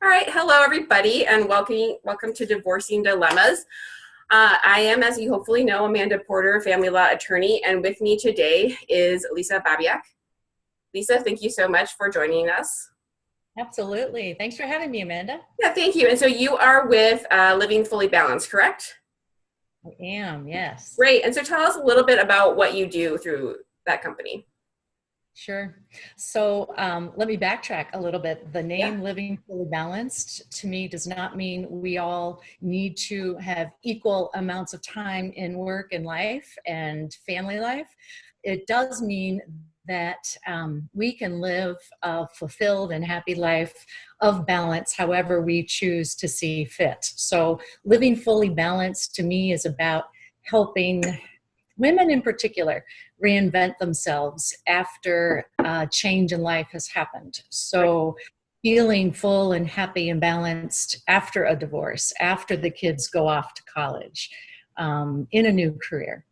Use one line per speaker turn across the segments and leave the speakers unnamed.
All right, hello everybody, and welcome to Divorcing Dilemmas. I am, as you hopefully know, Amanda Porter, family law attorney, and with me today is Lisa Babiak. Lisa, thank you so much for joining us.
Absolutely. Thanks for having me, Amanda.
Yeah, thank you. And so you are with Living Fully Balanced, correct?
I am, yes.
Great. And so tell us a little bit about what you do through that company.
Sure. So let me backtrack a little bit. The
Yeah.
name Living Fully Balanced to me does not mean we all need to have equal amounts of time in work and life and family life. It does mean that we can live a fulfilled and happy life of balance however we choose to see fit. So living fully balanced to me is about helping women in particular reinvent themselves after change in life has happened. So feeling full and happy and balanced after a divorce, after the kids go off to college, in a new career.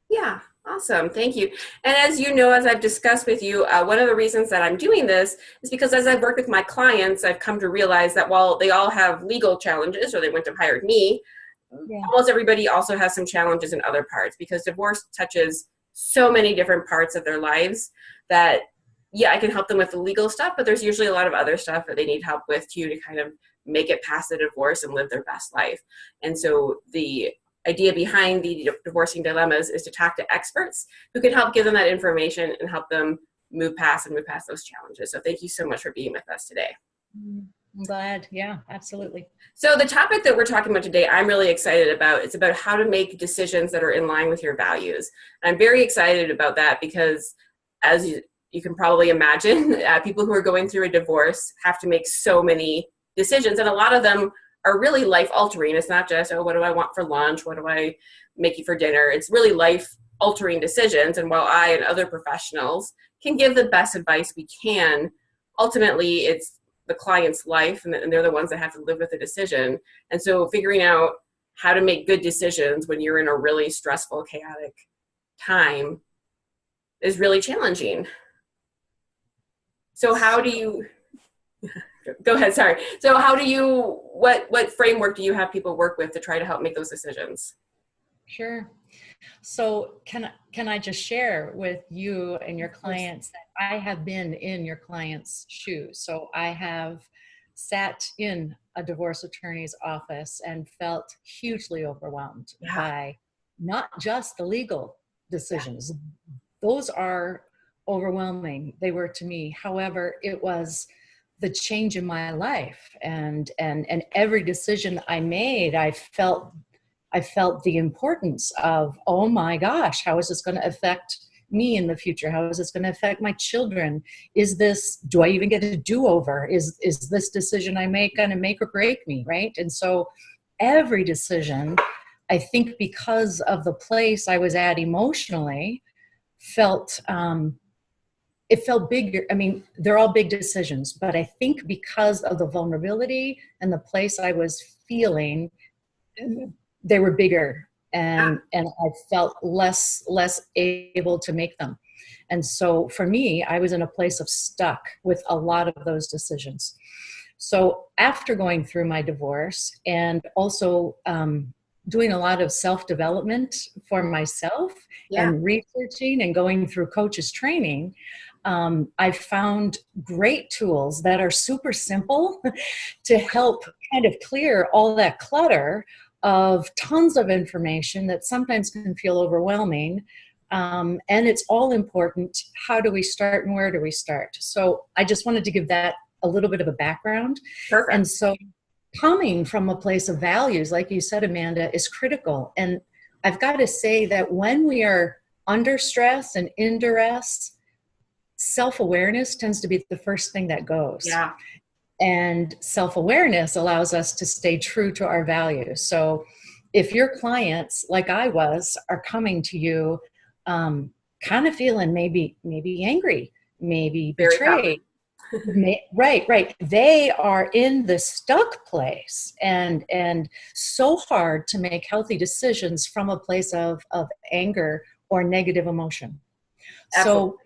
Yeah, awesome. Thank you. And as you know, as I've discussed with you, one of the reasons that I'm doing this is because as I've worked with my clients, I've come to realize that while they all have legal challenges or they wouldn't have hired me,
Yeah.
almost everybody also has some challenges in other parts because divorce touches so many different parts of their lives that, yeah, I can help them with the legal stuff, but there's usually a lot of other stuff that they need help with too to kind of make it past the divorce and live their best life. And so the idea behind the Divorcing Dilemmas is to talk to experts who can help give them that information and help them move past those challenges. So thank you so much for being with us today.
I'm glad. Yeah, absolutely.
So the topic that we're talking about today, I'm really excited about. It's about how to make decisions that are in line with your values. And I'm very excited about that because as you can probably imagine, people who are going through a divorce have to make so many decisions. And a lot of them are really life altering. It's not just, oh, what do I want for lunch? What do I make you for dinner? It's really life altering decisions. And while I and other professionals can give the best advice we can, ultimately it's the client's life and they're the ones that have to live with the decision. And so figuring out how to make good decisions when you're in a really stressful, chaotic time is really challenging. So how do you, go ahead, sorry. So how do you, what framework do you have people work with to try to help make those decisions?
Sure. So can I just share with you and your clients that I have been in your client's shoes. So I have sat in a divorce attorney's office and felt hugely overwhelmed by not just the legal decisions. Those are overwhelming. They were to me. However, it was the change in my life and every decision I made, I felt the importance of, oh my gosh, how is this going to affect me in the future? How is this going to affect my children? Do I even get a do-over? Is this decision I make going to make or break me, right? And so every decision, I think because of the place I was at emotionally, it felt bigger. I mean, they're all big decisions, but I think because of the vulnerability and the place I was feeling, they were bigger and I felt less able to make them. And so for me, I was in a place of stuck with a lot of those decisions. So after going through my divorce and also doing a lot of self-development for myself and researching and going through coaches training, I found great tools that are super simple to help kind of clear all that clutter of tons of information that sometimes can feel overwhelming. And it's all important. How do we start and where do we start? So I just wanted to give that a little bit of a background.
Perfect.
And so coming from a place of values, like you said, Amanda, is critical. And I've got to say that when we are under stress and in duress, self-awareness tends to be the first thing that goes.
Yeah.
And self-awareness allows us to stay true to our values. So if your clients, like I was, are coming to you kind of feeling maybe angry, maybe betrayed, right. They are in the stuck place and so hard to make healthy decisions from a place of anger or negative emotion.
Absolutely.
So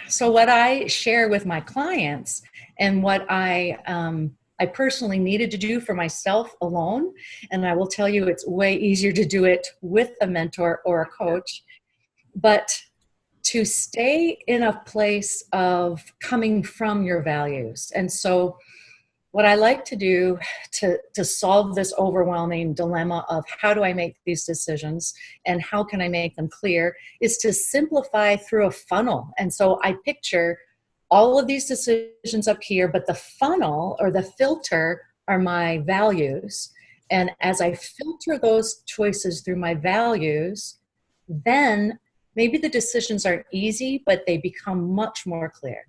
So what I share with my clients and what I personally needed to do for myself alone, and I will tell you it's way easier to do it with a mentor or a coach, but to stay in a place of coming from your values. And so what I like to do to solve this overwhelming dilemma of how do I make these decisions and how can I make them clear is to simplify through a funnel. And so I picture all of these decisions up here, but the funnel or the filter are my values. And as I filter those choices through my values, then maybe the decisions aren't easy, but they become much more clear.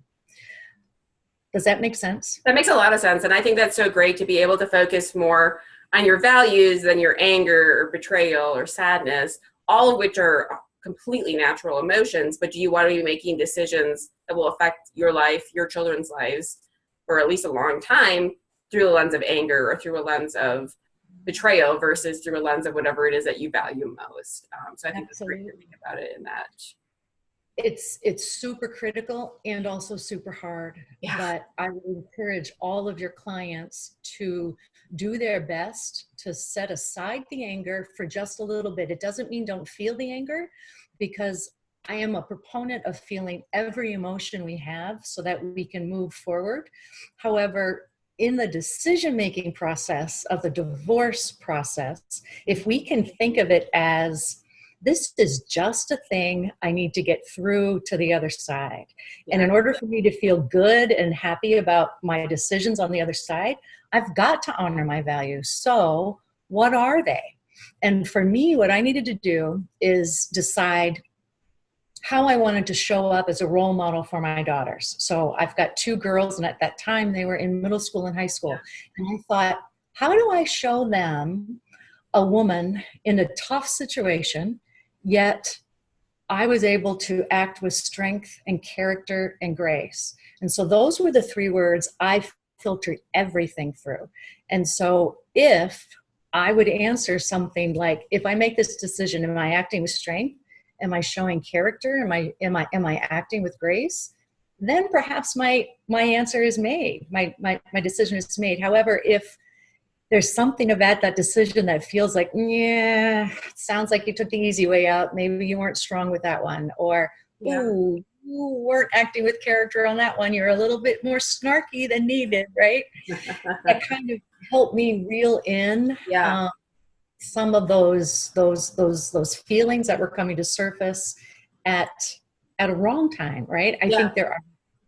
Does that make sense?
That makes a lot of sense. And I think that's so great to be able to focus more on your values than your anger or betrayal or sadness, all of which are completely natural emotions. But do you want to be making decisions that will affect your life, your children's lives, for at least a long time through a lens of anger or through a lens of betrayal versus through a lens of whatever it is that you value most? So I think it's great to think about it in that.
It's super critical and also super hard.
Yeah.
But I would encourage all of your clients to do their best to set aside the anger for just a little bit. It doesn't mean don't feel the anger, because I am a proponent of feeling every emotion we have so that we can move forward. However, in the decision-making process of the divorce process, if we can think of it as this is just a thing I need to get through to the other side. Yeah. And in order for me to feel good and happy about my decisions on the other side, I've got to honor my values. So what are they? And for me, what I needed to do is decide how I wanted to show up as a role model for my daughters. So I've got two girls, and at that time they were in middle school and high school. And I thought, how do I show them a woman in a tough situation, yet I was able to act with strength and character and grace? And so those were the three words I filtered everything through. And so if I would answer something like, if I make this decision, am I acting with strength? Am I showing character? Am I acting with grace? Then perhaps my answer is made. My decision is made. However, if there's something about that decision that feels like, yeah, it sounds like you took the easy way out. Maybe you weren't strong with that one. Or, ooh, you weren't acting with character on that one. You're a little bit more snarky than needed, right? That kind of helped me reel in some of those feelings that were coming to surface at a wrong time, right? I think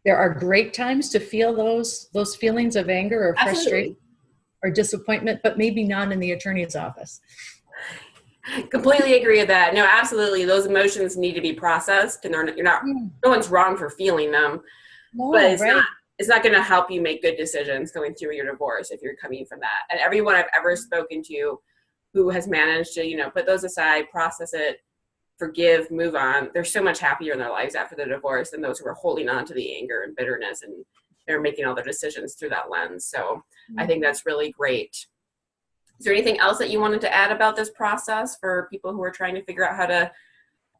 there are great times to feel those feelings of anger or frustration or disappointment, but maybe not in the attorney's office.
Completely agree with that. No, absolutely. Those emotions need to be processed, and no one's wrong for feeling them, but it's not going to help you make good decisions going through your divorce if you're coming from that. And everyone I've ever spoken to who has managed to, put those aside, process it, forgive, move on, they're so much happier in their lives after the divorce than those who are holding on to the anger and bitterness, and they're making all their decisions through that lens. So I think that's really great. Is there anything else that you wanted to add about this process for people who are trying to figure out how to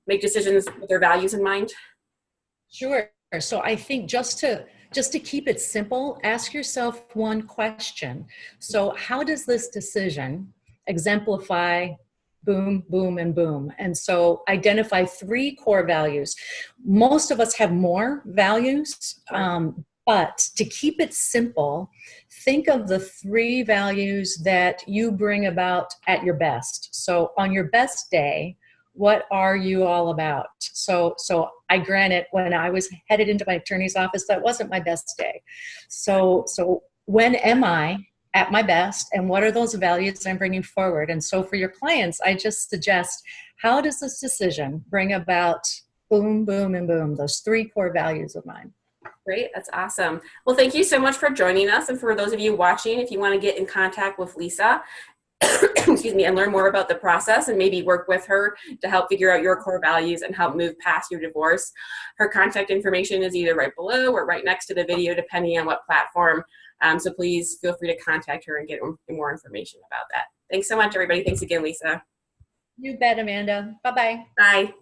make decisions with their values in mind?
Sure. So I think just to keep it simple, ask yourself one question. So how does this decision exemplify boom, boom, and boom? And so identify three core values. Most of us have more values, but to keep it simple, think of the three values that you bring about at your best. So on your best day, what are you all about? So I granted, when I was headed into my attorney's office, that wasn't my best day. So when am I at my best, and what are those values I'm bringing forward? And so for your clients, I just suggest, how does this decision bring about boom, boom, and boom, those three core values of mine?
Great. That's awesome. Well, thank you so much for joining us. And for those of you watching, if you want to get in contact with Lisa, excuse me, and learn more about the process and maybe work with her to help figure out your core values and help move past your divorce, her contact information is either right below or right next to the video, depending on what platform. So please feel free to contact her and get more information about that. Thanks so much, everybody. Thanks again, Lisa.
You bet, Amanda. Bye-bye.
Bye.